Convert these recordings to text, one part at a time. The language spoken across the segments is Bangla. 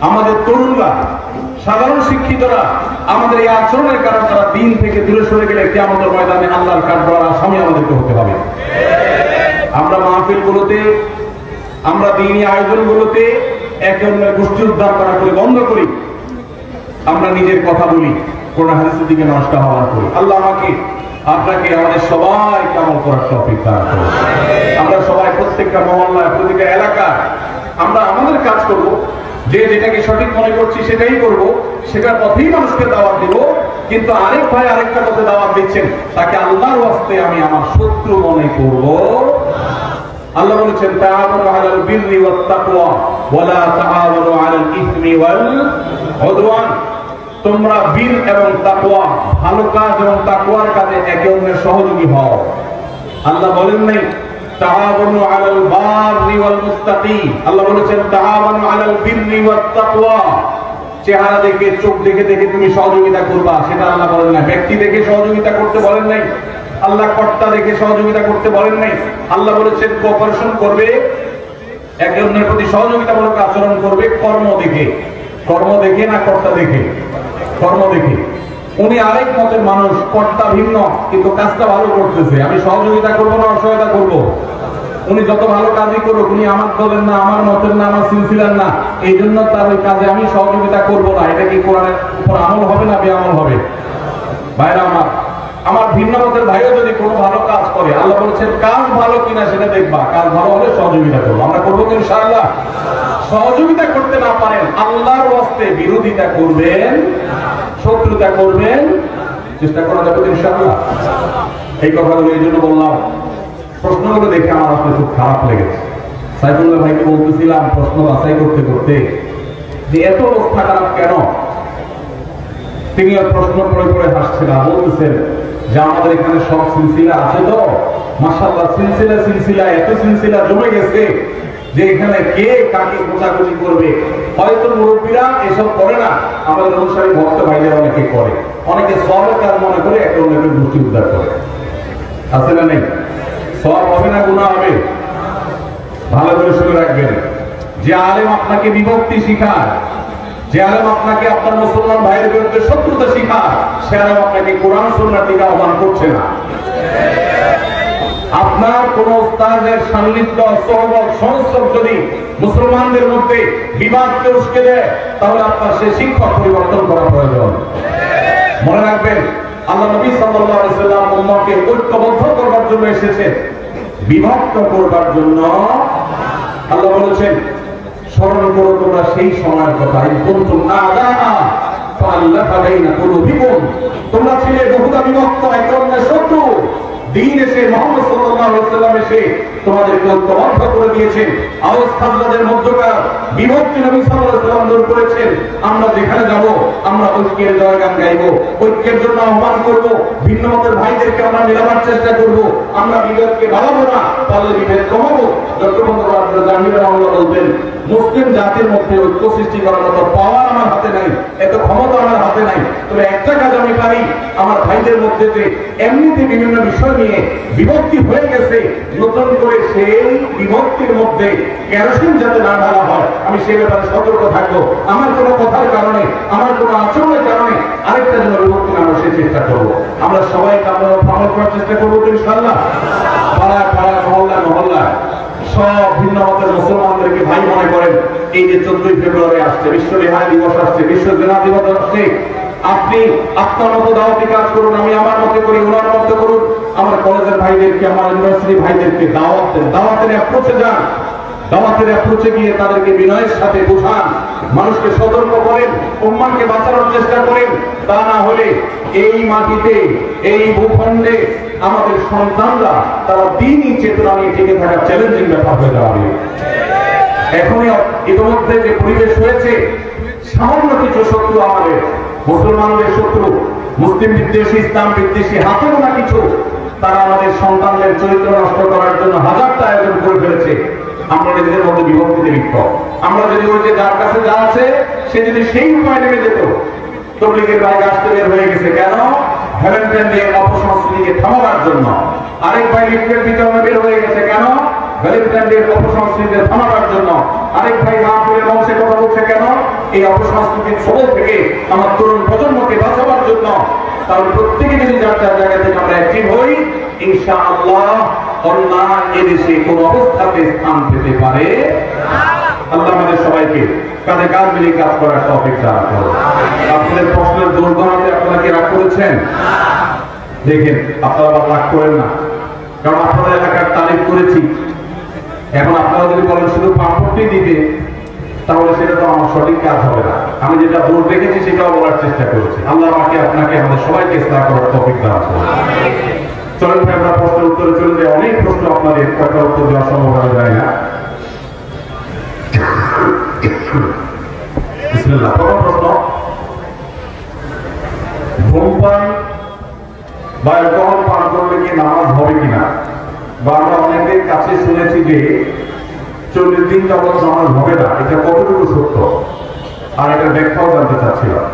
আমাদের তরুণরা, সাধারণ শিক্ষিতরা আমাদের এই আচরণের কারণে তারা দিন থেকে দূরে সরে গেলে কিয়ামতের ময়দানে আল্লাহর কাঠগড়ার আসামি আমাদেরকে হতে হবে। আমরা মাহফিলগুলোতে, আমরা দ্বীনি আয়োজনগুলোতে একে অন্যের গোষ্ঠী উদ্ধার করা করে বন্ধ করি, আমরা নিজের কথা বলি, কোরআন হাদিসের দিকে নষ্ট হওয়ার করি। আল্লাহ আমাকে, আপনাকে, আমাদের সবাইকে আমল করার তৌফিক দান করুন। আমরা সবাই প্রত্যেকটা মহল্লায়, প্রতিটা এলাকায় আমরা আমাদের কাজ করব, যে যেটাকে সঠিক মনে করছি সেটাই করব, সেটার পথেই মানুষকে দাওয়াত দেব। কিন্তু আরেক ভাই আরেকটা পথে দাওয়াত দিচ্ছেন, তাকে আল্লাহর ওয়াস্তে আমি আমার শত্রু মনে করব। আল্লাহ বলেছেন, তাআওয়ানু আলাল বিররি ওয়াত তাকওয়া ওয়া লা তাআওয়ানু আলাল ইসমি ওয়াল উদওয়ান। তোমরা বীর এবং তাকওয়া, ভালো কাজ এবং তাকওয়ার কাজে একে অন্যের সহযোগী হও। আল্লাহ বলেন নাই তাআওয়ানু আলাল বাররি ওয়াল মুস্তাকিম, আল্লাহ বলেছেন তাআওয়ানু আলাল বিররি ওয়াত তাকওয়া। চেহারা দেখে, চোখ দেখে দেখে তুমি সহযোগিতা করবা, সেটা আল্লাহ বলেন না। ব্যক্তি দেখে সহযোগিতা করতে বলেন নাই, আল্লাহ কর্তা দেখে সহযোগিতা করতে বলেন নাই। আল্লাহ বলেছেন কোঅপারেশন করবে, একে অন্যের প্রতি সহযোগিতামূলক আচরণ করবে কর্ম দেখে। কর্ম দেখে না কর্তা দেখে? কর্ম দেখে। উনি আরেক মতের মানুষ, কর্তা ভিন্ন, কিন্তু কাজটা ভালো করতেছে, আমি সহযোগিতা করবো না অসহায়তা করবো? উনি যত ভালো কাজই করুক, উনি আমার দলের না, আমার মতের না, আমার সিলসিলার না, এই জন্য তার ওই কাজে আমি সহযোগিতা করবো না। এটা কি কোরআনের উপর আমল হবে না বেআমল হবে? ভাইরা আমার ভিন্ন মতের ভাইও যদি কোনো ভালো কাজ করে, আল্লাহ বলছেন কাজ ভালো কিনা সেটা দেখবা, কাজ ভালো হলে সহযোগিতা করবো। আমরা করবো তো ইনশাআল্লাহ? সহযোগিতা করতে না পারেন, আল্লাহর ওয়াস্তে বিরোধিতা করবেন, শত্রুতা করবেন, চেষ্টা করা যাবে তো ইনশাআল্লাহ? এই কথাগুলো এই জন্য বললাম, প্রশ্নগুলো দেখে আমার আসলে খুব খারাপ লেগেছে। সাইফুল্লাহ ভাইকে বলতেছিলাম প্রশ্ন বাছাই করতে করতে যে এত অবস্থা খারাপ কেন, তিনি আর প্রশ্ন পড়ে পড়ে হাসছেন আর বলতেছেন যে আমাদের এখানে সব সিলসিলা আছে তো, মাশাআল্লাহ সিলসিলা সিলসিলা এত সিলসিলা জমে গেছে যে এখানে কে কাকে কোচাকুচি করবে। হয়তো মুরব্বীরা এসব করে না, আমাদের অনুসারী ভক্ত ভাইদের অনেকে করে, অনেকে সবের কাজ মনে করে একটা অন্যকে গোষ্ঠী উদ্ধার করে। আছে না নেই? সব হবে না গুনাহ হবে? ভালো করে শুনে রাখবেন, যে আলেম আপনাকে বিভক্তি শিখায়, যে আলেম আপনাকে আপনার মুসলমান ভাইয়ের বিরুদ্ধে শত্রুতা শিখায়, সে আলেম আপনাকে কোরআন সুন্নাহর দিকে আহ্বান করছে না। আপনার কোন উস্তাদের সান্নিধ্য, সোহবত, সংস্রব যদি মুসলমানদের মধ্যে বিবাদকে উস্কে দেয়, তাহলে আপনার সে শিক্ষক পরিবর্তন করা প্রয়োজন। মনে রাখবেন, আল্লাহ নবী সাল্লাল্লাহু আলাইহি ওয়াসাল্লাম উম্মতকে ঐক্যবদ্ধ করবার জন্য এসেছেন, বিভক্ত করবার জন্য। আল্লাহ বলেছেন, স্মরণ করো তোমরা সেই সময়ের কথা, কুনতুম আ'দাআ ফাআল্লাফা বাইনা কুলুবিকুম, তোমরা ছিলে বহুদা বিভক্ত, একে অন্যের শত্রু। দিন এসে, মুহাম্মদ সাল্লাল্লাহু আলাইহি ওয়াসাল্লাম এসে তোমাদেরকে ঐক্যবদ্ধ করে দিয়েছেন। আওস খাজরাজের মধ্যকার বিভক্তি নবী সাল্লাল্লাহু আলাইহি ওয়াসাল্লাম দূর করেছেন। আমরা যেখানে যাব আমরা ঐক্যের জয়গান গাইব, ঐক্যের জন্য আহ্বান করব, ভিন্ন মতের ভাইদেরকে আমরা মেলাবার চেষ্টা করব, আমরা বিভেদকে বাড়াবো না, পারলে বিভেদ কমাবো। ডক্টর জাহির রহমাতুল্লাহ বলতেন, মুসলিম জাতির মধ্যে ঐক্য সৃষ্টি করার মতো পাওয়ার আমার হাতে নাই, এত ক্ষমতা আমার হাতে নাই, তবে একটা কাজ আমি পারি, আমার ভাইদের মধ্যে যে এমনিতে বিভিন্ন বিষয় নিয়ে বিভক্তি হয়ে গেছে, নতুন করে সেই বিভক্তির মধ্যে কেরোসিন যাতে না ঢালা হয়, আমি সে ব্যাপারে সতর্ক থাকবো। আমার কোনো কথার কারণে, আমার কোনো আচরণের কারণে আরেকটা যেন বিভক্তি না হয়, সে চেষ্টা করবো। আমরা সবাইকে আমরা আমল করার চেষ্টা করবো ইনশাআল্লাহ। পাড়ায় পাড়ায়, মহল্লায় মহল্লায় সব ভিন্ন মতের মুসলমানদেরকে ভাই মনে করেন। এই যে 14ই ফেব্রুয়ারি আসছে, বিশ্ব রেহাই দিবস আসছে, বিশ্ব জেনা দিবস আসছে, আপনি আপনার মতো দাওয়াতি কাজ করুন, আমি আমার মতো করি, ওনার মতো করুন। আমার কলেজের ভাইদেরকে, আমার ইউনিভার্সিটি ভাইদেরকে দাওয়াত দেন, দাওয়াতের অ্যাপ্রোচে যান, দাওয়াতের অ্যাপ্রোচে গিয়ে তাদেরকে বিনয়ের সাথে বোঝান, মানুষকে সতর্ক করেন, উম্মাহকে বাঁচানোর চেষ্টা করেন। তা না হলে এই মাটিতে, এই ভূখণ্ডে আমাদের সন্তানরা তারা দ্বীনি চেতনা নিয়ে টিকে থাকার চ্যালেঞ্জিং ব্যাপার হয়ে যাবে। এখনই ইতিমধ্যে যে পরিবেশ হয়েছে, সামান্য কিছু শত্রু আমাদের, মুসলমানদের শত্রু, মুসলিম বিদ্বেষী, ইসলাম বিদ্বেষী, হাতে গোনা কিছু, তারা আমাদের সন্তানদের চরিত্র নষ্ট করার জন্য হাজারটা আয়োজন করে ফেলেছে। আমরা নিজেদের মধ্যে বিভক্তিতে লিপ্ত। আমরা যদি ওই যে যার কাছে যা আছে সে যদি সেই উপায় নেমে যেত, তবলিগের ভাই আসতে বের হয়ে গেছে কেন? ভ্যালেন্টাইন ডে অপসংস্কৃতিকে থামাবার জন্য। আরেক ভাই লিফটের বিতরণে বের হয়ে গেছে কেন? ভ্যালেন্টাইন ডে অপসংস্কৃতিকে থামাবার জন্য। আরেক ভাই মাহফিলের বংশে কথা বলছে কেন? এই অপসংস্কৃতির ছোবল থেকে আমার তরুণ প্রজন্মকে বাঁচাবার জন্য, তাহলে প্রত্যেকে যদি যার যার জায়গা থেকে আমরা অ্যাক্টিভ হই, ইনশাআল্লাহ অন্যায় এদেশে কোন অবস্থাতে স্থান পেতে পারে। আল্লাহ আমাদের সবাইকে কাঁধে কাঁধ মিলিয়ে কাজ করার তৌফিক দান করুন। আপনাদের প্রশ্নের দুর্গণাতে আপনারা কি রাগ করেছেন? দেখেন, আপনারা আবার রাগ করেন না, কারণ আপনাদের এলাকার তারিফ করেছি। এখন আপনারা যদি বলেন শুধু পাম্পটি দিতে, তাহলে সেটা তো আমার সঠিক কাজ হবে না। আমি যেটা ভুল দেখেছি সেটাও বলার চেষ্টা করেছি। আল্লাহ আমাকে আপনাকে আমাদের সবাইকে ইসলাম করার তৌফিক দান করুন। চলেন ভাই, আমরা প্রশ্নের উত্তরে চলে যাই। অনেক প্রশ্ন আপনাদের, কয়েকটা উত্তর দেওয়া সম্ভব হয়ে যায় না। বিসমিল্লাহ। প্রথম প্রশ্ন, ধূমপান বা অ্যালকোহল পান করলে কি নামাজ হবে কিনা? বা আমরা অনেকের কাছে শুনেছি যে 40 দিন যাবত নামাজ হবে না, এটা কতটুকু সত্য? আর এটার ব্যাখ্যাও জানতে চাচ্ছিলাম।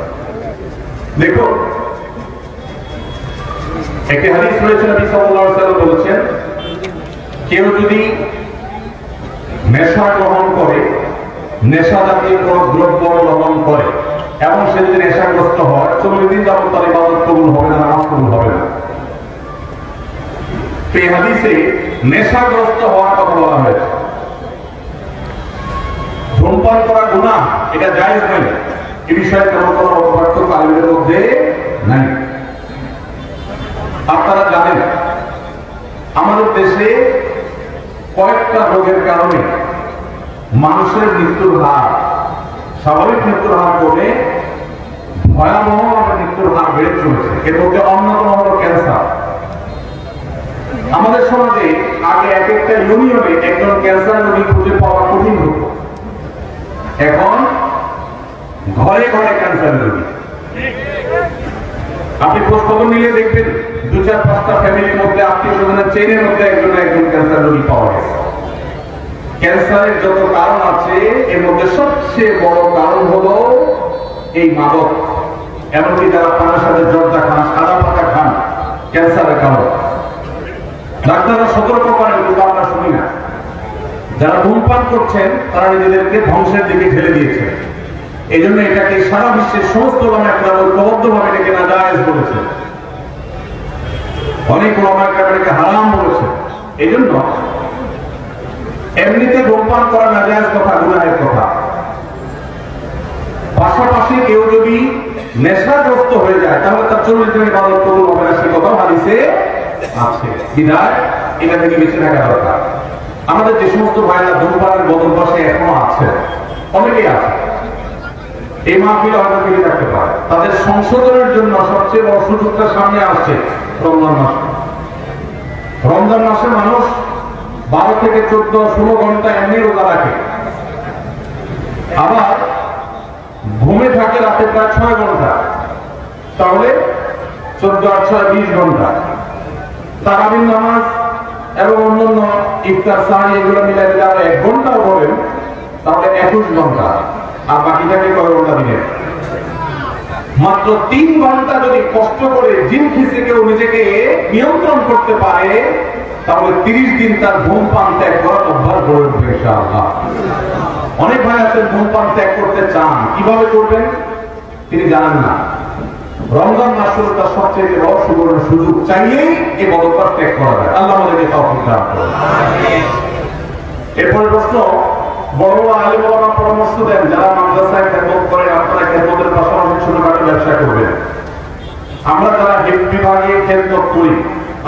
দেখো, একটি হাদিস রয়েছে, নবী সাল্লাল্লাহু আলাইহি ওয়াসাল্লাম বলেছেন, কেউ যদি নেশা গ্রহণ করে, নেশা জাতীয় কোন দ্রব্য গ্রহণ করে এবং সে যদি নেশাগ্রস্ত হয়, 40 দিন যাবত তার ইবাদত কবুল হবে না, নামাজ কবুল হবে না। এই হাদিসে নেশাগ্রস্ত হওয়ার কথা বলা হয়েছে। ধূমপান করা গুনাহ, এটা জায়েজ নয়, এ বিষয়ে তেমন কোনো মতপার্থক্য আলেমদের মধ্যে নাই। আপনারা জানেন আমাদের দেশে কয়েকটা রোগের কারণে মানুষের মৃত্যুর হার, স্বাভাবিক মৃত্যুর হার কমে ভয়াবহ মৃত্যুর হার বেড়ে চলেছে। এর মধ্যে অন্যতম হলো ক্যান্সার। আমাদের সমাজে আগে এক একটা ইউনিয়নে একজন ক্যান্সার রোগী খুঁজে পাওয়া কঠিন হতো, এখন ঘরে ঘরে ক্যান্সার রোগী। আপনি খোঁজ খবর নিলে দেখবেন 2-4-5টা ফ্যামিলির মধ্যে, আত্মীয় স্বজনের চেইনের মধ্যে একজন ক্যান্সার রোগী পাওয়া গেছে। ক্যান্সারের যত কারণ আছে, এর মধ্যে সবচেয়ে বড় কারণ হলো এই মাদক। এমনকি যারা পানের সাথে জর্দা খান, সাদা পাতা খান, ক্যান্সারের কারণ। ডাক্তাররা সতর্ক করেন, কিন্তু আমরা শুনি না। যারা ধূমপান করছেন তারা নিজেদেরকে ধ্বংসের দিকে ঠেলে দিয়েছে। এই জন্য এটাকে সারা বিশ্বের সমস্ত ওলামায়ে ঐক্যবদ্ধভাবে এটাকে নাজায়েজ বলেছে, অনেক ওলামায়ে এটাকে হারাম বলেছে। এই জন্য এমনিতে ধূমপান করা নাজায়েজ কথা, গুনাহের কথা। পাশাপাশি কেউ যদি নেশাগ্রস্ত হয়ে যায়, তাহলে তার 40 দিনের ইবাদত কবুল হবে না, সে কথা হাদিসে আছে। বিধায় এটা থেকে বেঁচে থাকা দরকার। আমাদের যে সমস্ত ভাইরা ধূমপানের বদল পাশে এখনো আছে, অনেকেই আছে, এই মাহফিলে হয়তো ফিরে থাকতে পারে। তাদের সংশোধনের জন্য সবচেয়ে বড় সুযোগটা সামনে আসছে রমজান মাস। রমজান মাসে মানুষ 12 থেকে 14-16 ঘন্টা এমনি রোজা রাখে, আবার ঘুমে থাকে রাতে প্রায় 6 ঘন্টা, তাহলে 14 আর 6 20 ঘন্টা। তারাবির নামাজ এবং অন্যান্য ইফতার সাহারি এগুলো মিলাই দিলে আর 1 ঘন্টাও বলেন, তাহলে 21 ঘন্টা। আর বাকিটাকে কয় ঘন্টা দিবেন? মাত্র 3 ঘন্টা যদি কষ্ট করে জিম খিসে কেউ নিজেকে নিয়ন্ত্রণ করতে পারে, তাহলে 30 দিন তার ধূমপান ত্যাগ করার অভ্যাস গড়ে উঠবে ইনশাআল্লাহ। অনেক ভাই আছেন ধূমপান ত্যাগ করতে চান, কিভাবে করবেন তিনি জানেন না। রমজান মাস হলো তার সবচেয়ে বড় সুবর্ণ সুযোগ, চাইলেই এই বদপাত ত্যাগ করা যায়। আল্লাহ আমাদেরকে তৌফিক দান করুন। এরপরে প্রশ্ন, বড় আলেম ওলামা পরামর্শ দেন যারা মাদ্রাসায় খেদমত করেন, আপনারা খেদমতের পাশাপাশি ছোটখাটো ব্যবসা করবেন। আমরা যারা হেলথ বিভাগে খেদমত করি,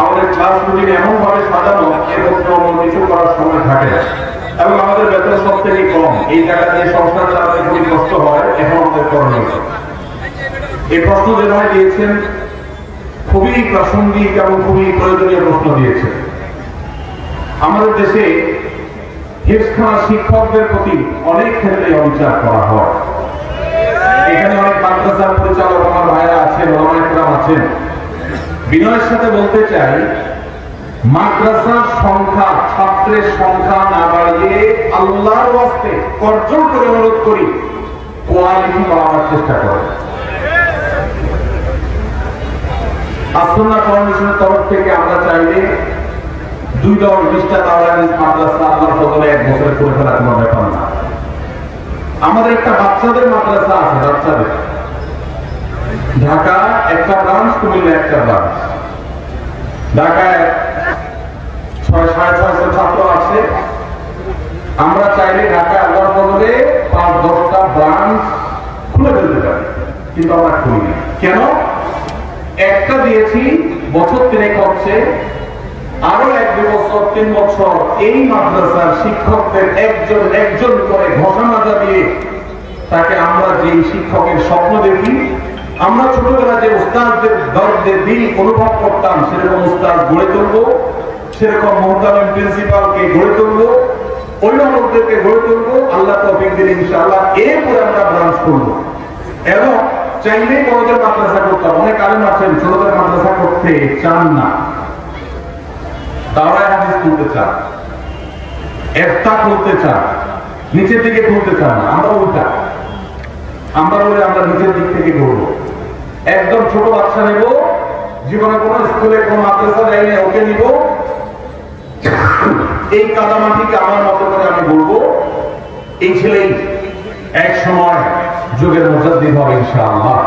আমাদের ক্লাস রুটিন এমন ভাবে সাজানো, এর মধ্যে অন্য কিছু করার সময় থাকে না এবং আমাদের বেতন সব থেকে কম। এই জায়গা দিয়ে সংসার চালাতে খুবই কষ্ট হয়, এখন আমাদের করণীয়। এই প্রশ্ন যে ভাই দিয়েছেন খুবই প্রাসঙ্গিক এবং খুবই প্রয়োজনীয় প্রশ্ন দিয়েছেন। আমাদের দেশে হিফজখানা শিক্ষকদের প্রতি অনেক ক্ষেত্রে অবিচার করা হয়। এখানে অনেক মাদ্রাসার পরিচালক আমার ভাইরা আছেন, ওলামায়ে কেরাম আছেন। বিনয়ের সাথে বলতে চাই, মাদ্রাসার সংখ্যা, ছাত্রের সংখ্যা না বাড়িয়ে আল্লাহর ওয়াস্তে করজোড় করে অনুরোধ করি, কোয়ালিটি বাড়ানোর চেষ্টা করেন। আসুন্নাহ ফাউন্ডেশনের তরফ থেকে আমরা চাইলে 2-20টা তাওরানিস মাদ্রাসা আল্লাহর ফজলে 1 বছরে করে ফেলা কোনো ব্যাপার না। আমাদের একটা বাচ্চাদের মাদ্রাসা আছে, বাচ্চাদের ঢাকা একটা ব্রাঞ্চ, কুমিল্লা একটা ব্রাঞ্চ। ঢাকায় 6,500 ছাত্র আছে। আমরা চাইলে ঢাকায় আল্লাহর বদলে 5-10টা ব্রাঞ্চ খুলে ফেলতে পারি, কিন্তু আমরা খুলি না। কেন? একটা দিয়েছি, বছর 3 হচ্ছে, আরো 1-2 বছর 3 বছর এই মাদ্রাসার শিক্ষকদের একজন একজন করে ঘোষণা দিয়ে তাকে আমরা যে শিক্ষকের স্বপ্ন দেখি, আমরা ছোটবেলা যে উস্তাদদের দরদের দিল অনুভব করতাম, সেরকম উস্তাদ গড়ে তুলবো, সেরকম মুহতামিম প্রিন্সিপালকে গড়ে তুলবো, অভিভাবকদেরকে গড়ে তুলবো। আল্লাহ তৌফিক দিলে ইনশাআল্লাহ এরপরে আমরা ব্রাঞ্চ করবো। এবং চাইলেই বড়দের মাদ্রাসা করতাম। অনেক আলেম আছেন ছোটদের মাদ্রাসা করতে চান না, তাওরায়ে হাদিস খুলতে চান, ইফতা খুলতে চান, নিচের দিকে খুলতে চান না। আমরা উল্টা, আমরা বলে আমরা নিচের দিক থেকে করবো। একদম ছোট বাচ্চা নেব, জীবনে কোন স্কুলে কোন মাদ্রাসা দেয়নি, ওকে নিব, এই কাদামাটিকে আমার মতো করে আমি বলবো, এই ছেলেই এক সময় যুগের মুজাদ্দিদ হবে ইনশাআল্লাহ।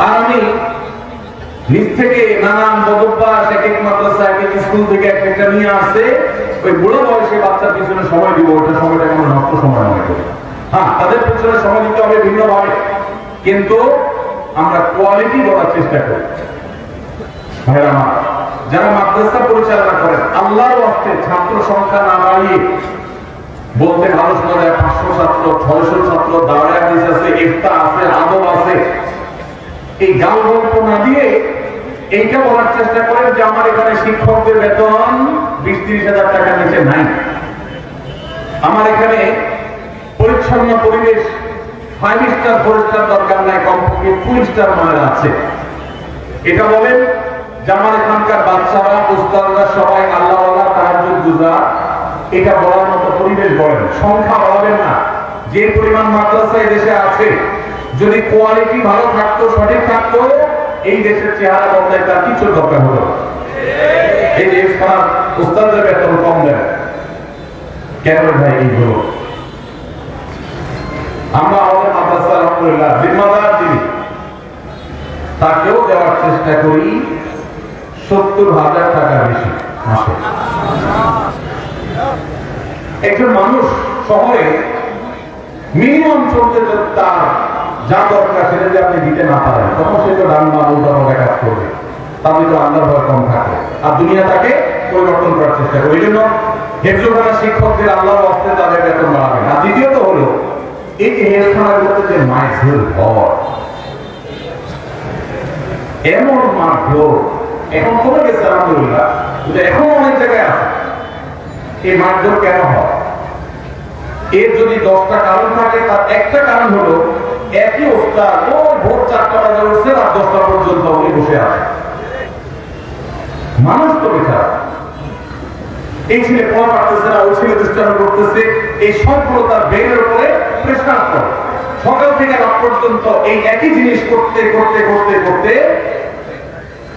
আর আমি নিজ থেকে নানান বদভ্যাস এক এক মাদ্রাসা এক এক স্কুল থেকে এক একটা নিয়ে আসছে, ওই বুড়ো বয়সে বাচ্চার পিছনে সময় দিব, ওটা সময়টা কোনো নষ্ট সময় মনে করি। হ্যাঁ, তাদের পিছনে সময় দিতে হবে ভিন্নভাবে, কিন্তু আমরা কোয়ালিটি বলার চেষ্টা করি। ভাইরা আমার, যারা মাদ্রাসা পরিচালনা করেন, আল্লাহর ওয়াস্তে ছাত্র সংখ্যা না বাড়িয়ে, বলতে ভালো শোনা যায় 500 ছাত্র, 600 ছাত্র, দাওরায়ে হাদিস আছে, ইফতা আছে, আদব আছে, এই গাল গল্প না দিয়ে এইটা বলার চেষ্টা করেন যে আমার এখানে শিক্ষকদের বেতন 20-30 হাজার টাকার নিচে নাই, আমার এখানে পরিচ্ছন্ন পরিবেশ 5 স্টার 4 স্টার দরকার নাই, কমপক্ষে 2 স্টার মানের আছে। এটা বলেন যে আমার এখানকার বাচ্চারা, উস্তাদরা সবাই আল্লাহওয়ালা, তাহাজ্জুদ গুজার, এটা বলার মতো পরিবেশ বলেন। সংখ্যা বলবেন না। যে পরিমাণ মাদ্রাসা এই দেশে আছে, যদি কোয়ালিটি ভালো থাকতো, সঠিক থাকতো, এই দেশের চেহারা বদলায় তার কিছু দরকার হলো। এই যে উস্তাদদের বেতন কম দেন কেন ভাই? এইগুলো আমরা আমাদের মাদ্রাসা আলহামদুলিল্লাহ জিম্মাদার যিনি, তাকেও দেওয়ার চেষ্টা করি 70,000 টাকার বেশি মাসে। একজন মানুষ শহরে মিনিমাম চলতে তার যা দরকার সেটা যদি আপনি দিতে না পারেন, তখন সে তো ডান্ডা উল্টানো ব্যাঘাত করবে, তাদের তো আল্লাহর ভয় কম থাকে, আর দুনিয়া তাকে পরিবর্তন করার চেষ্টা করে। এই জন্য হেফজখানা শিক্ষকদের আল্লাহর ওয়াস্তে তাদের বেতন বাড়াবেন। আর দ্বিতীয়ত হলো, এই যে হেফজখানাগুলোতে যে মাইজুল হওয়ার এমন মাঠগুলো এখন কমে গেছে আলহামদুলিল্লাহ, কিন্তু এখন অনেক জায়গায় আছে। এই মাঠগুলো কেন হয়? এর যদি 10টা কারণ থাকে, তার একটা কারণ হলো একই ওস্তাদ ভোর 4টা বাজে উঠছে আর 10টা পর্যন্ত উনি বসে আছে। মানুষ তো বেচারা, এই ছেলে পড়া পারতেছে না, ওই ছেলে ডিস্টার্ব করতেছে, এই সবগুলো তার ব্রেনের উপরে প্রেসার করে। সকাল থেকে রাত পর্যন্ত এই একই জিনিস করতে করতে করতে করতে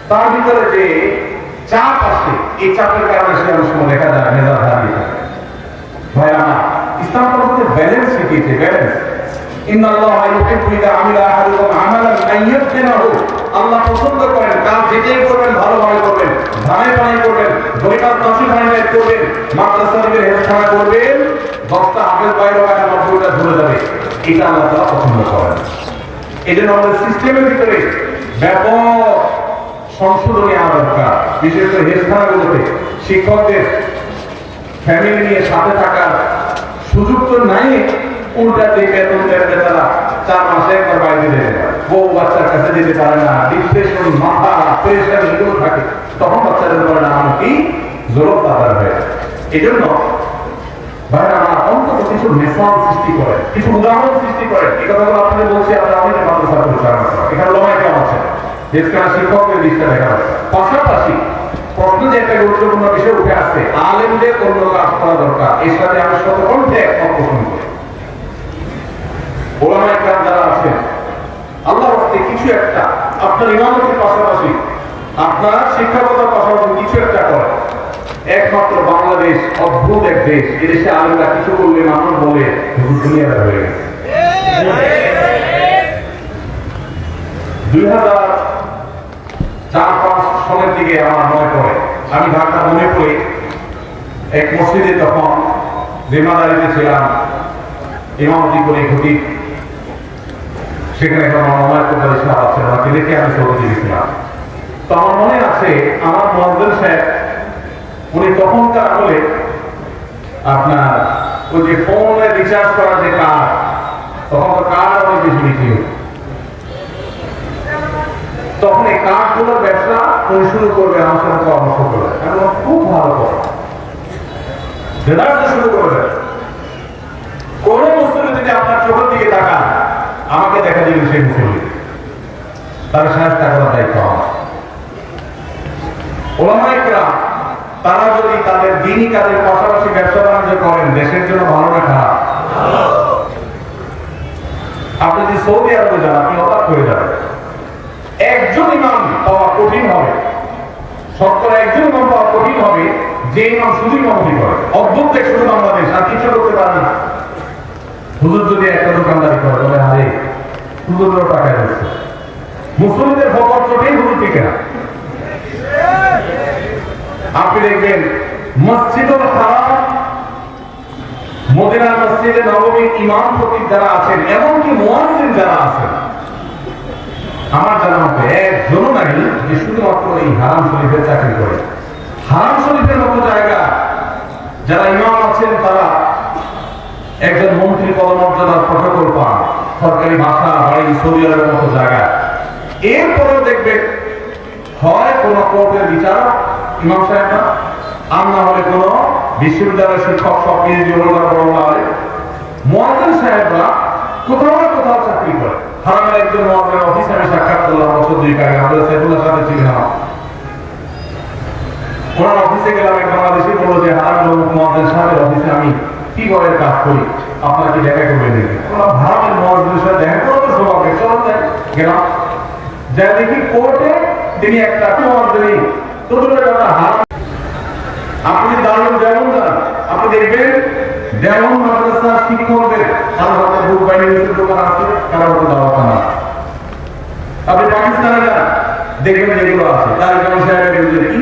তার ভিতরে যে চাপ আসে, এই চাপের কারণে সে অনেক সময় দেখা যায় মেজাজ হারিয়ে থাকে। ভাই আমার, ইসলাম আমাদের ব্যালেন্স শিখিয়েছে, ব্যালেন্স। ইন্নাল্লাহা ইউহিব্বু ইযা আমিলা আহাদুকুম আমালান আইয়ুতকিনাহু, আল্লাহ পছন্দ করেন কাজ যেটাই করবেন ভালোভাবে করবেন, ধানে পানি করবেন, গরিবাত নাসি ভাইনে করবেন, মাদ্রাসা থেকে হেফজখানা করবেন, 10টা হাফেজ বাইরে হয় 90টা ধরে যাবে, এটা আল্লাহ তাআলা পছন্দ করেন। এজন্য আমাদের সিস্টেমের ভিতরে ব্যাপক সংশোধনী আনা দরকার। বিশেষ করে হেফজখানাগুলোতে শিক্ষকদের ফ্যামিলি নিয়ে সাথে থাকার সুযোগ তো নাই, উল্টা যে বেতন দেন বেচারা 4 মাসে একবার বাইরে যেতে পারে, বউ বাচ্চার কাছে যেতে পারে না, ডিপ্রেশন, মাথা প্রেশার এগুলো থাকে, তখন বাচ্চাদের পারে না, এমনকি জোরক তাদের হয়ে। এই জন্য ভাইরা আমার অন্তত কিছু মেসাল সৃষ্টি করে, কিছু উদাহরণ সৃষ্টি করে। এই কথাগুলো আপনাদের বলছি, আমরা অনেক মাদ্রাসা পরিচালনা করি, এখানে লড়াই কেমন আছে, দেশখানা শিক্ষকদের দিকটা দেখা হয়। পাশাপাশি প্রশ্ন যে একটা গুরুত্বপূর্ণ বিষয় উঠে আসছে, আলেমদের অন্য কাজ করা দরকার, এর সাথে আমি শতকণ্ঠে একমত পোষণ করি। ওলামায়ে কেরাম যারা আছেন, আল্লাহর রাস্তে কিছু একটা আপনার ইমামতির পাশাপাশি, আপনার শিক্ষকতার পাশাপাশি কিছু একটা করেন। একমাত্র বাংলাদেশ অদ্ভুত এক দেশ। এদেশে আলেমরা কিছু করলে মানুষ বলে দুনিয়াটা হয়ে গেছে। 2004-05 সালের দিকে আমার মনে পড়ে, আমি ঢাকা মনে পড়ে এক মসজিদে তখন জিম্মাদারিতে ছিলাম, ইমামতি করে খতিব, সেখানে এখন আমার কোথায় সাহেব আছেন, ওনাকে দেখে আমি সৌদি গেছিলাম। তো আমার মনে আছে আমার মুয়াজ্জিন সাহেব উনি তখনকার আমলে আপনার ওই যে ফোনে রিচার্জ করার যে কার্ড, তখন তো কার্ড অনেক বেশি বিক্রি হতো, তখন এই কার্ডগুলোর ব্যবসা উনি শুরু করবে, আমার সাথে পরামর্শ করবে, এবং খুব ভালো কথা শুরু করবে। কোন মুসলিম যদি আপনার চোখের দিকে তাকান, আমাকে দেখা দিবেন সেই মুসলিম, তার সাহায্য করার দায়িত্ব আমার। ওলামায়ে কেরাম তারা যদি তাদের দ্বীনি কাজের পাশাপাশি ব্যবসা বাণিজ্য করেন, দেশের জন্য ভালো না খারাপ? আপনি যদি সৌদি আরবে যান, আপনি অবাক হয়ে যাবেন, একজন ইমাম পাওয়া কঠিন হবে, শতকরা একজন ইমাম পাওয়া কঠিন হবে যে ইমাম শুধু ইমামতি করে। অদ্ভুত দেশ শুধু বাংলাদেশ, আর কিছু করতে পারে না। হুজুর যদি একটা দোকানদারি করে, তবে আরে হুজুরেরও টাকায় দিচ্ছে, মুসলিমদের ফকর চোখেই হুজুর টিকে না। আপনি দেখবেন মসজিদুল হারাম, মদিনার মসজিদে নববীর ইমাম খতিব যারা আছেন, এমনকি মুয়াজ্জিন যারা আছেন, আমার জানা মতে একজনও নাই যে শুধুমাত্র এই হারাম শরীফের চাকরি করে। হারাম শরীফের মতো জায়গা যারা ইমাম আছেন, তারা একজন মন্ত্রী পদমর্যাদার প্রটোকল পান, সরকারি বাসা বাড়ি, সৌদি আরবের মতো জায়গা। এরপরেও দেখবে হয় কোন কোর্টের বিচারক ইমাম সাহেবরা, আর না হলে কোন বিশ্ববিদ্যালয়ের শিক্ষক, সব পিএইচডি হোল্ডার বড় আলেম, মুয়াজ্জিন সাহেবরা কোথাও না কোথাও চাকরি করে। হারামের একজন মুয়াজ্জিনের অফিসে আমি সাক্ষাৎ করলাম বছর 2 আগে, আমাদের সাইফুল্লাহ সাথে ছিলাম। ওনার অফিসে গেলাম, এক বাংলাদেশি বললো যে হারামের মুয়াজ্জিন সাহেবের অফিসে আমি কি করে কাজ করি, আপনার কি দেখা করবে দেখি? হারামের মুয়াজ্জিনের সাথে দেখা করা তো সৌভাগ্য, চলো যাই। গেলাম, যা দেখি কোর্টে তিনি একটা মুয়াজ্জিন তোদের কথা হারাম। আপনি দারুণ যেমন যান, আপনি দেখবেন যেমন মাদ্রাসার শিক্ষকদের কারো হাতে বুক বাইন্ডিং দোকান আছে, কারো হাতে দাওয়াখানা। আপনি পাকিস্তানে যান, দেখবেন যেগুলো আছে, তার যেমন সাহেবের কি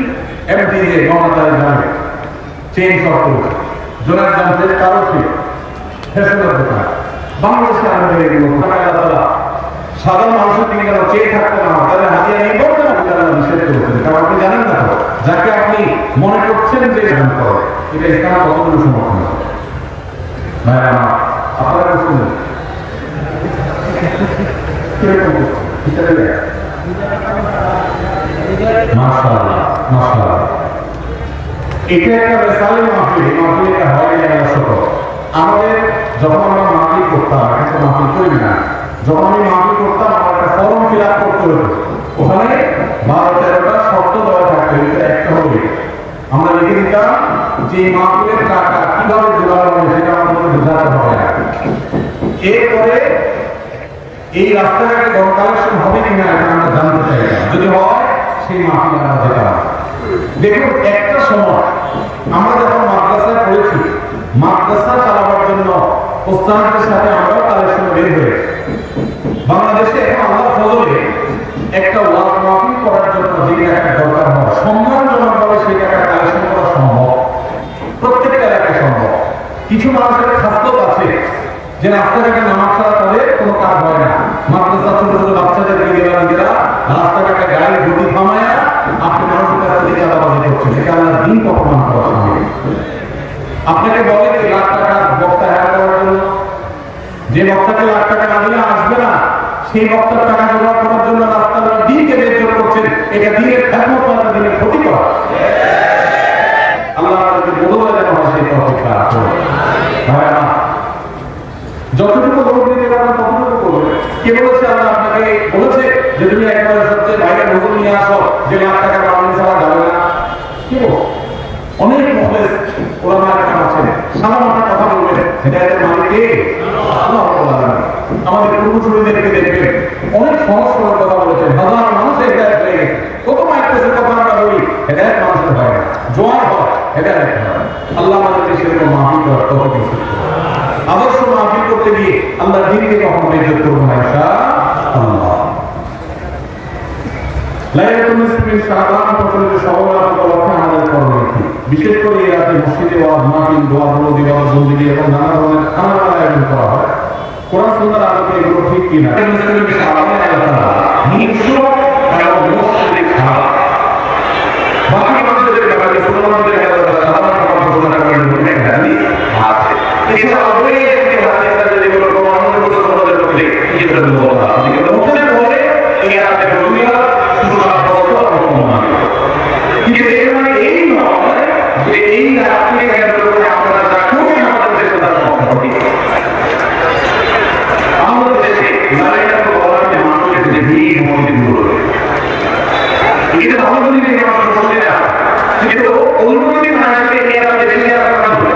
এমপি যে মমতা জানে চেইন শপ করছে, জোনার জানতে কারো ছিল ফেসবুকের দোকান। বাংলাদেশে আমাদের এগুলো সাধারণ মানুষের দিকে কেন চেয়ে থাকতে না, তাদের হাতিয়া নিয়ে করতে না, তারা নিষেধ করেছেন। কারণ আপনি জানেন না যাকে আপনি মনে করছেন যে এটা ইসলাম কতগুলো সমর্থন করে। আপনারা শুনুন মাশাআল্লাহ মাশাআল্লাহ, এটা একটা বেসালি মাহফিল, এই মাহফিলটা হয় জায়গা ছোট। আমাদের যখন আমরা মাহফিল করতাম, এখন তো মাহফিল করি না, যখন আমি মাহফিল করতাম আমার একটা ফর্ম ফিল আপ করতে হতো, ওখানে 12-13টা শর্ত দেওয়া থাকতো, একটা হবে আমরা লিখে দিতাম যে মাহফিলের টাকা কিভাবে জোগাড় হবে সেটা আমাদের বোঝাতে হবে না। এরপরে এই রাস্তাঘাটে গণ কালেকশন হবে কিনা এটা আমরা জানতে চাইতাম, যদি হয় সেই মাহফিলে আমরা যেতাম। দেখুন একটা সময় আমরা যখন মাদ্রাসায় পড়েছি, মাদ্রাসা চালাবার জন্য প্রস্তাবের সাথে আমরাও কালেকশন বের হয়ে বাংলাদেশে এখন আল্লাহর ফজলে একটা ওয়াজ মাহফিল করার জন্য যে টাকা দরকার হয়, সম্মানজনকভাবে সেই টাকা কালেকশন করা সম্ভব, প্রত্যেকটা এলাকায় সম্ভব। কিছু মানুষের খাসলত আছে যে রাস্তাঘাটে নামাজ ছাড়া তাদের কোনো কাজ হয় না। মাদ্রাসা ছোট ছোট বাচ্চাদেরকে নিজেরা রাস্তাঘাটে গাড়ি গতি থামায় আপনি মানুষের কাছ থেকে চাঁদাবাজি করছেন, এটা আল্লাহর দিন অপমান করা সম্ভব। আপনাকে বলে যে লাখ টাকা বক্তা হায়ার করার জন্য, যে বক্তাকে লাখ টাকা না দিলে আসবে না, সেই বক্তার টাকা জোগাড় করার জন্য রাস্তার দিনকে বের করছেন, এটা দিনের খেদমত করা, দিনের ক্ষতি করা। আল্লাহ আমাদেরকে বদলে যেন হয় সেই তৌফিকটা হয় না। যতটুকু লোক দিতে পারেন ততটুকু করবেন। কে বলেছে আল্লাহ আপনাকে বলেছে যে তুমি একবার সবচেয়ে বাইরে নজর নিয়ে আসো, যে লাখ টাকা বাড়ানো ছাড়া যাবে না? কি বল, অনেক মহলের ওলামায়ে কেরাম আছেন, সাধারণ কথা বলবেন, হেদায়েতের মালিক কে? আল্লাহ রাব্বুল আলামিন। আমাদের পূর্বসূরীদেরকে দেখবেন অনেক সহজ সরল কথা বলেছেন, হাজার মানুষের হেদায়েত হয়ে গেছে। কত মাইক্রোসের কথা আমরা বলি, হেদায়েত মানুষের হয় না, জোয়ার হয়। এটা আল্লাহ আমাদেরকে সেরকম মাহফিল করার তৌফিক দান করুন। আদর্শ মাহফিল করতে গিয়ে আমরা দিনকে কখনো বেইজ্জত করব না ইনশাআল্লাহ। লাইলাতুল নিসফি শাবান প্রচলিত সওয়ালাত উপলক্ষে আমাদের করণীয় বিশেষ করে এই রাতে মসজিদে ওয়াজ মাহফিল দোয়া বলদি ওয়াজ বন্দিগি এবং নানা ধরনের খানার আয়োজন করা হয়। কোরআন সুন্নাহর আলোকে এগুলো ঠিক কিনা? নিসফি শাবানে আল্লাহ নিশ্চয় এবং মসজিদে খাওয়া বাকি মানুষদের ব্যাপারে মুসলমানদের ব্যাপারে সাধারণ ঘোষণা করেন বলে জানি আছে। এছাড়া অবশ্যই একটি হাদিসটা যদি বলো কোরআন মুসলমানদের মধ্যে যেটা বলা আছে কিন্তু মুখে বলে এই রাতে রবিবার কিন্তু এর মানে এই নয় যে এই রাত্রে কেন্দ্র করে আমরা যা করি আমাদের দেশে তার সম্পর্কে আমাদের দেশে লাইলাতুল কদরকে মানুষের যে ভিড় মসজিদগুলো এটা ভালো দিকে মানুষ বলতে না কিন্তু অন্যদিন না আসলে এরা বেশি আর কাজ করে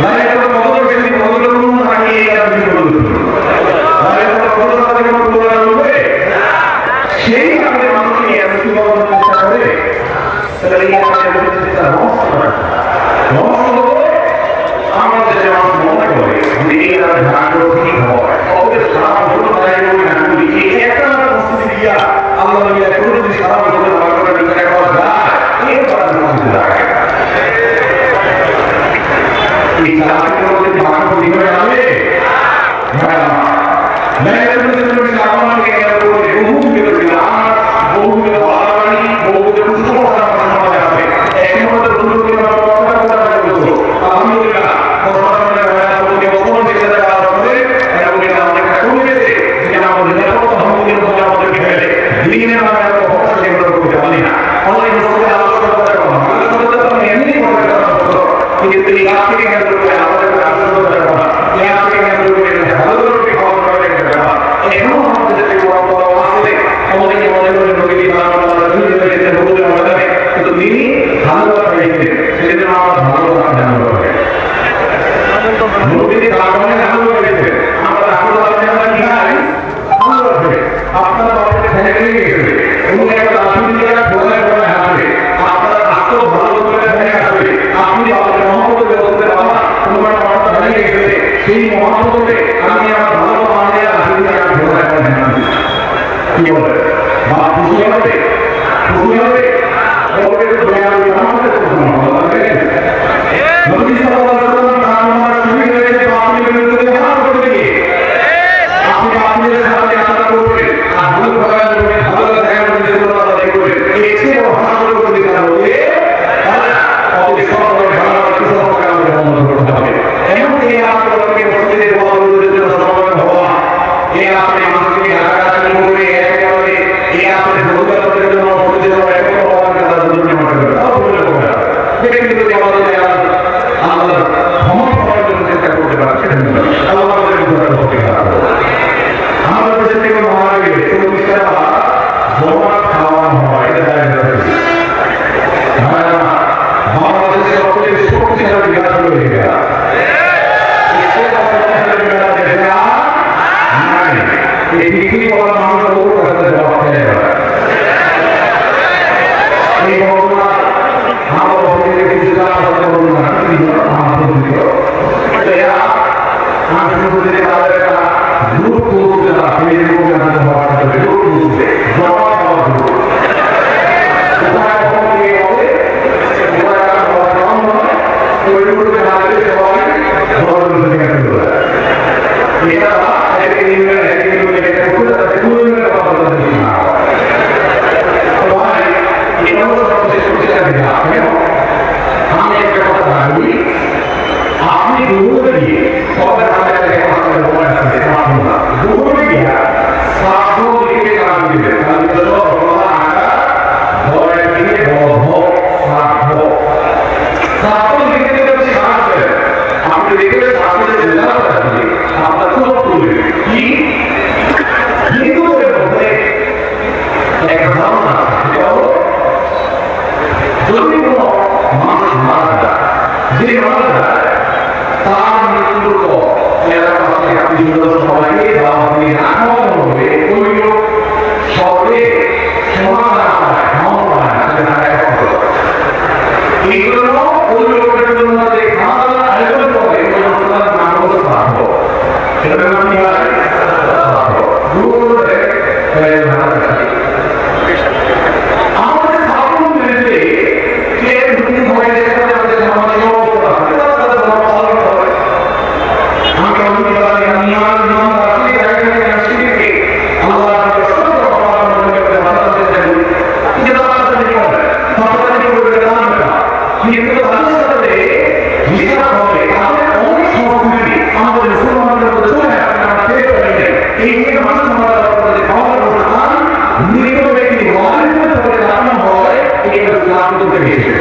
লাইলাতুল কদর বেশি মজলুম থাকে এরা বেশি মজলুম লাইলাতুল কদর তাদের কোনো তুলনা হবে সেই কারণে মানুষ নিয়ে মুসলমান চেষ্টা করে তাহলে এই আমাদের মধ্যে তার রহস্য আমাদের যে মানুষ মনে করে যে এই রাতে ভাগ্য ঠিক হয় ওদের সারা বছর তাই বলি না বলি এই একটা মসজিদে গিয়া আল্লাহ নবী করে যদি সারা বছর ভাগ্যটা বিচার করা যায় এরপর মসজিদে রাখে এই চাকরির মধ্যে ভাগ্য ঠিক হয়ে যাবে এই থেকে মানুষ সমাজে খাওয়ার অনুষ্ঠান মৃত ব্যক্তি মহানের করে রান্না হয় এটা ইসলাম করতে গেছে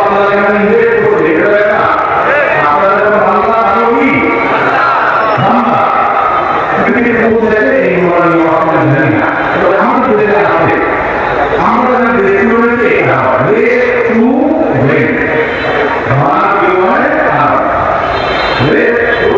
আল্লাহ এখানে নির্দেশ করছে এটা না আপনারা যখন আল্লাহ আরো কি বান্দা পৃথিবীর মধ্যে এই মরণ আপনারা জানেন না তবে আমাদের দেশে আছে আমরা যারা দেশে রয়েছে এটা রেস টু ওয়েন ভাড়া কি হয় রেস টু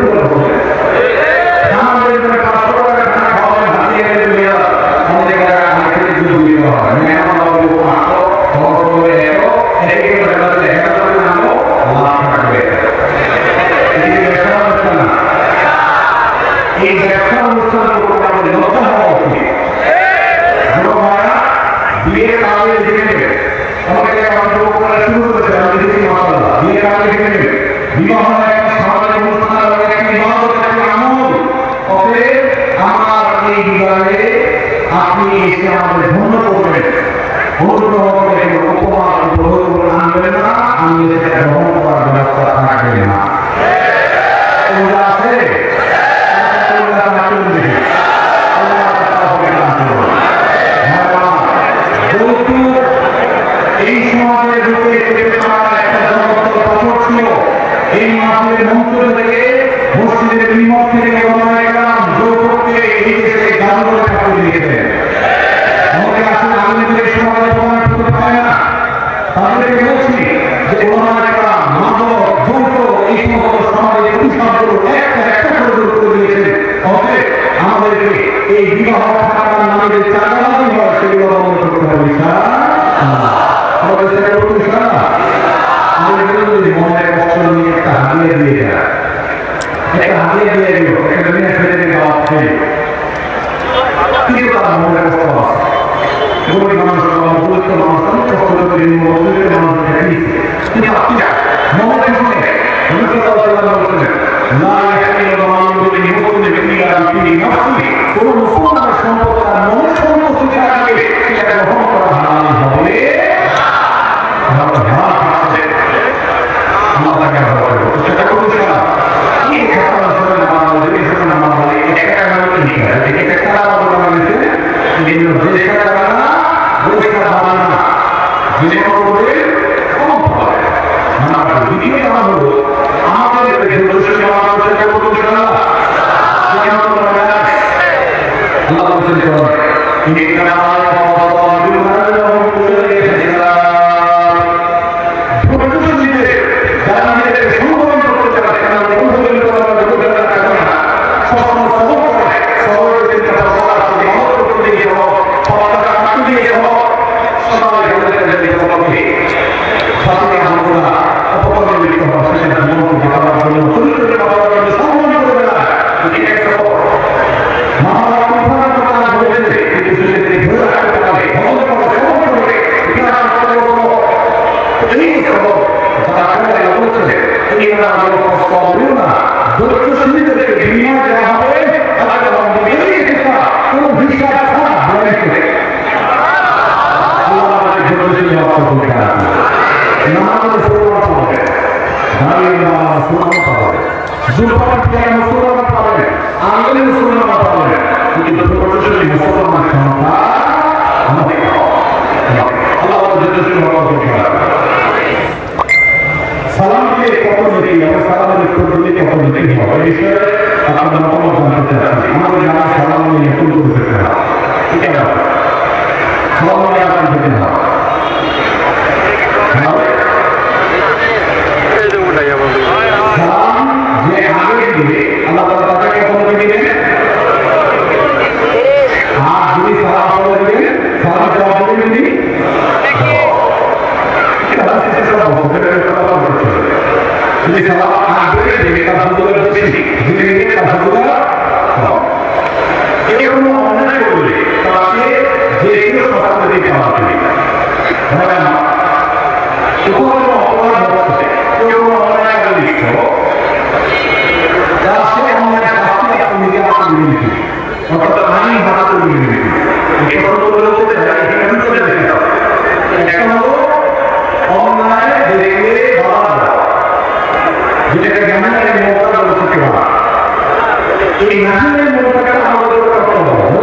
Thank you. বিনতি, অর্থাৎ আইন হারাতুল বিনতি। এই কথাগুলো বলতে এখানে দুটো দেখতে হবে। একটা হলো অন্যায় দেখলে বাধা দেওয়া, যেটাকে জ্ঞানের মোটা বলতে পারা। এই জ্ঞানের মোটাটা আমাদের করতে হবে।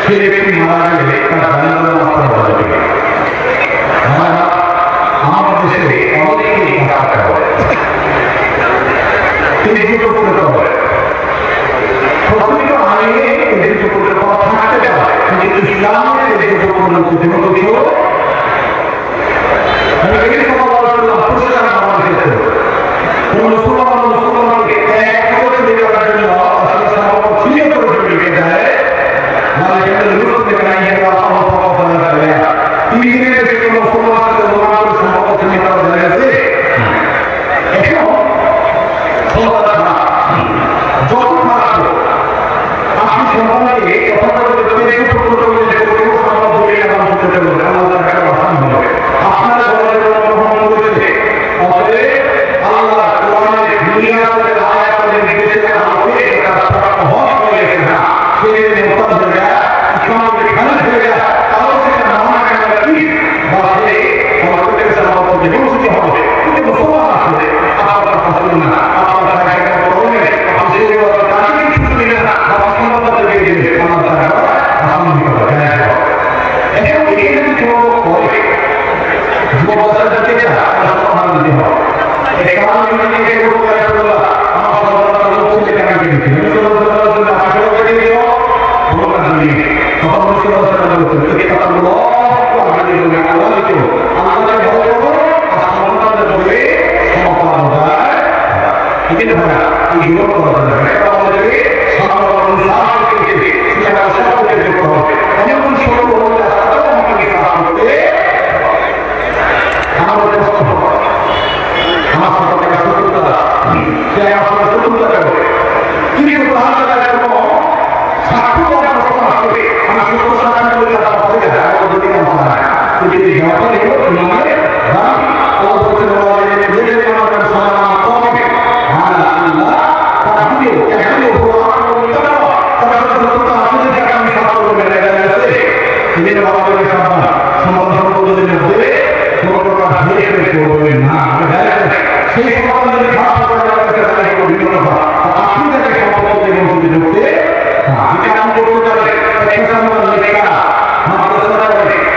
সেই ব্যক্তি মারা গেলে তার জানাজার মাত্রা বলা যাবে। এখানে ভাড়া এই যুবক করা যাবে এটা আমাদেরকে সাধারণ সাহায্য করতে সেটা সকলকে করতে হবে এমন সকল করতে আমাকে সাহায্য করতে আমাদের কষ্ট হবে আমার সাথে টাকা শত্রুতা সে আমার সাথে শত্রুতা করবে কিন্তু তার জায়গায় কোনো সাক্ষ্য আমার প্রকাশ করবে আমার সত্য সাক্ষ্য করলে তার হবে না আমার যদি আমার হয় কিন্তু এই ব্যাপারে ইমানের দাম আল্লাহ বলছেন আমার সালাম কমবে আল্লাহ তাহলে এখানে তারা সত্যতা আসলে টাকা আমি সাহায্য করবে না আছে তিনি বাবা বলে সাবধান সমাধান সম্পদের মধ্যে কোনো প্রকার হেরে করবে না সেই সমাধানের খারাপ করে বিভিন্ন আপনি তাকে সম্পদের মধ্যে ঢুকতে আমি কাম করতে পারে লেখা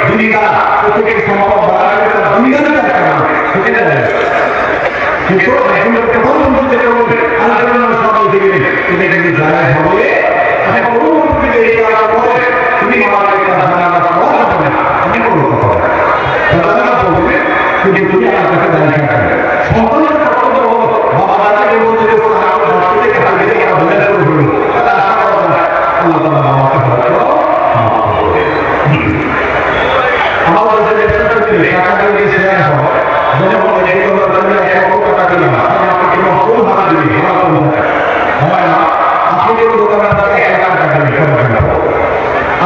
দুনিয়া প্রত্যেকের সম্পদ বাড়াবে তার দুনিয়াতে সেটা কিন্তু এখন প্রথম যেটা বলবে আলোচনা সব দিকে এটা কিন্তু জায়গা হবে আমি পরবর্তী এই কাজ করে তুমি আমাকে জানা করা যাবে না আমি কোনো কথা জানা বলবে কিন্তু তুমি আমার কাছে দাঁড়িয়ে থাকবে সম্পূর্ণ কর্তব্য হলো বাবা দাদাকে বলতে যে আমার বাচ্চাকে খালি দিয়ে আমার বলে করবো তাহলে আশা করা যায় আল্লাহ তাআলা আমাকে হয়তো আমাদের যে ব্যবসা করতে টাকা দিয়ে শেয়ার হয় যেমন এই কথা বলে 1 লক্ষ টাকা দিলাম আপনি কি কোন ভাড়া দিবেন ভাড়া কোন হয় না আপনি যে দোকানদার থেকে 1 লাখ টাকা দিবেন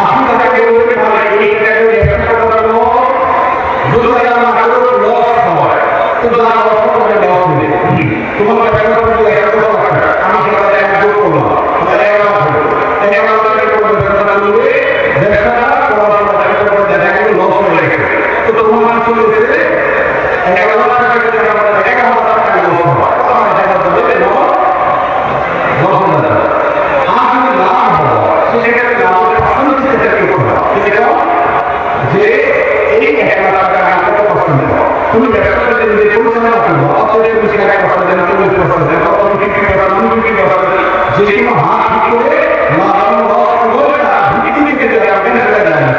আপনি তাকে বলতে পারেন এই টাকা দিয়ে ব্যবসা করতে যদি টাকা না করে লস হয় তো না লস করে লস হবে তোমার ব্যবসা করতে 1 লক্ষ টাকা আমি সেটা এক যোগ করলাম তাহলে 1 লাখ হবে 1 লাখ টাকা করে ব্যবসা করলে ব্যবসাটা করার পর টাকা করে দেখা গেল লস হয়ে গেছে তো তোমার চলে এসেছে 1 লাখ টাকা দিয়ে আমাদের 1,000 টাকা লস হয় আমার টাকা দেবে না লস হয়ে যাবে আর যদি লাভ হয় সেক্ষেত্রে লাভের পার্সেন্টেজ থেকে করতে হবে যে এই 1 লাখ টাকা আমি কত পার্সেন্ট দেবো তুমি ব্যবসা করতে নিজে পরিচালনা করবো অতএব তুমি সেটা 1% দেন 40% দেন অথবা 50% যে কোনো হাত ঠিক করে লাভ লস করবে না ভিত্তি থেকে যাবে আপনি সেটা জানেন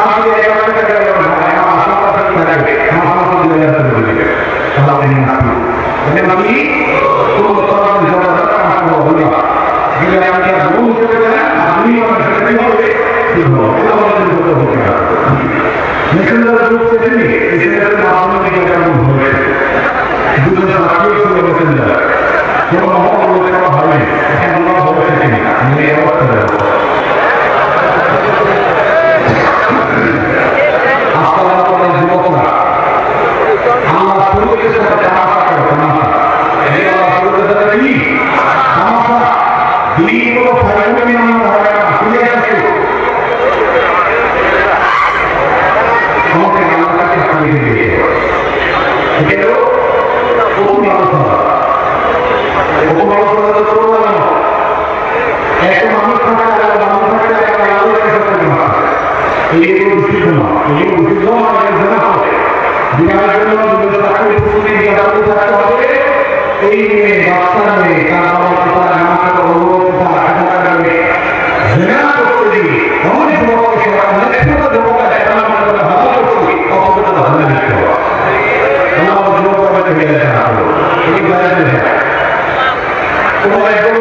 আর যদি 1 লাখ টাকা দেওয়া হয় আমার 80% থাকবে আমার 20,000 টাকা দিবে আল্লাহ আপনি না এটা আমি কোনো তরফ জমা রাখা আমার বলি দিলে আমি আর ভুল করে দেন আপনি আমার সাথে কি হবে ঠিক হবে এটা আমাদের করতে হবে মেসেঞ্জার গ্রুপ সেখানে মেসেঞ্জারের মাধ্যমে এটা কেমন হবে দুটো সাথে ছিল মেসেঞ্জার কোনো মহল করা হবে এখন আমরা হবে সেখানে আমি এই অবস্থা দেবো আসসালাম করার যুবকরা আল্লাহ শুরুতে সাথে তামাশা করে তামাশা এই আল্লাহ শুরুতে সাথে কি তামাশা দিন কোনো ফাইলে নিয়ে আমরা হবে না শুনে আসছে আমাকে আল্লাহ কাছে হারিয়ে দিয়েছে এটা প্রথম আলোচনা প্রথম আলোচনা তো করবো না একটা মানুষ থাকা মানুষ থাকলে একটা আলোর কাছে করবে না এই কোনো উচিত না এই উচিত নয় জানা হবে বিবাহের জন্য বিভিন্ন চাকরি প্রস্তুতি নিয়ে দাঁড়িয়ে থাকতে হবে এই মেয়ে বাচ্চা মেয়ে তার বাবা পিতা নামাজ অনুরোধ টাকা মেয়ে জেনা করতে দিয়ে এমন যুবককে সেবা নেতৃত্ব যুবকরা সেবা না করে ভালো করছি অপবিত্র ভালো লিখতে হবে আমার যুবক বাবাকে মেলে দেখা হলো এই গায়ে কোনো একজন